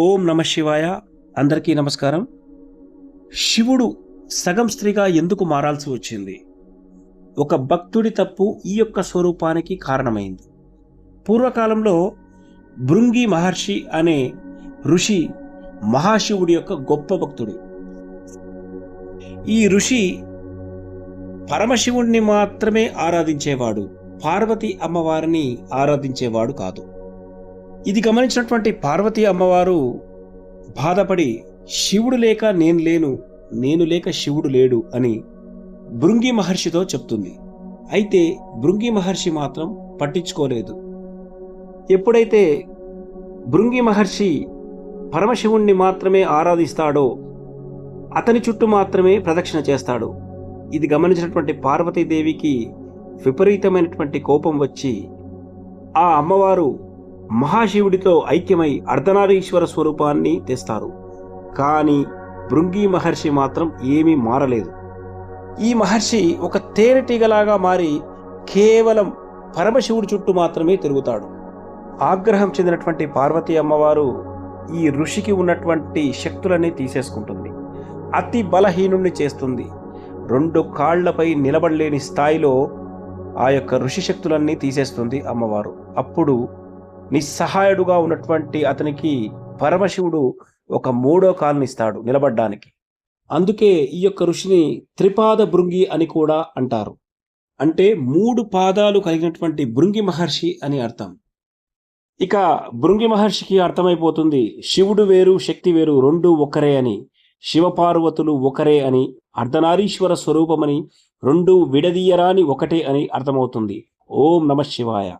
ఓం నమ శివాయ. అందరికీ నమస్కారం. శివుడు సగం స్త్రీగా ఎందుకు మారాల్సి వచ్చింది? ఒక భక్తుడి తప్పు ఈ యొక్క స్వరూపానికి కారణమైంది. పూర్వకాలంలో భృంగి మహర్షి అనే ఋషి మహాశివుడి యొక్క గొప్ప భక్తుడు. ఈ ఋషి పరమశివుణ్ణి మాత్రమే ఆరాధించేవాడు, పార్వతీ అమ్మవారిని ఆరాధించేవాడు కాదు. ఇది గమనించినటువంటి పార్వతీ అమ్మవారు బాధపడి, శివుడు లేక నేను లేను, నేను లేక శివుడు లేడు అని భృంగి మహర్షితో చెప్తుంది. అయితే భృంగి మహర్షి మాత్రం పట్టించుకోలేదు. ఎప్పుడైతే భృంగి మహర్షి పరమశివుణ్ణి మాత్రమే ఆరాధిస్తాడో, అతని చుట్టూ మాత్రమే ప్రదక్షిణ చేస్తాడు. ఇది గమనించినటువంటి పార్వతీదేవికి విపరీతమైనటువంటి కోపం వచ్చి, ఆ అమ్మవారు మహాశివుడితో ఐక్యమై అర్ధనారీశ్వర స్వరూపాన్ని తెస్తారు. కానీ భృంగి మహర్షి మాత్రం ఏమీ మారలేదు. ఈ మహర్షి ఒక తేనెటీగలాగా మారి కేవలం పరమశివుడి చుట్టూ మాత్రమే తిరుగుతాడు. ఆగ్రహం చెందినటువంటి పార్వతీ అమ్మవారు ఈ ఋషికి ఉన్నటువంటి శక్తులన్నీ తీసేసుకుంటుంది. అతి బలహీనుణ్ణి చేస్తుంది. 2 కాళ్లపై నిలబడలేని స్థాయిలో ఆ యొక్క ఋషి శక్తులన్నీ తీసేస్తుంది అమ్మవారు. అప్పుడు నిస్సహాయుడుగా ఉన్నటువంటి అతనికి పరమశివుడు ఒక 3వ కాలుని ఇస్తాడు నిలబడ్డానికి. అందుకే ఈ యొక్క ఋషిని త్రిపాద భృంగి అని కూడా అంటారు. అంటే 3 పాదాలు కలిగినటువంటి భృంగి మహర్షి అని అర్థం. ఇక భృంగి మహర్షికి అర్థమైపోతుంది, శివుడు వేరు శక్తి వేరు, 2 ఒకరే అని, శివపార్వతులు ఒకరే అని, అర్ధనారీశ్వర స్వరూపమని, 2 విడదీయరాని ఒకటే అని అర్థమవుతుంది. ఓం నమ శివాయ.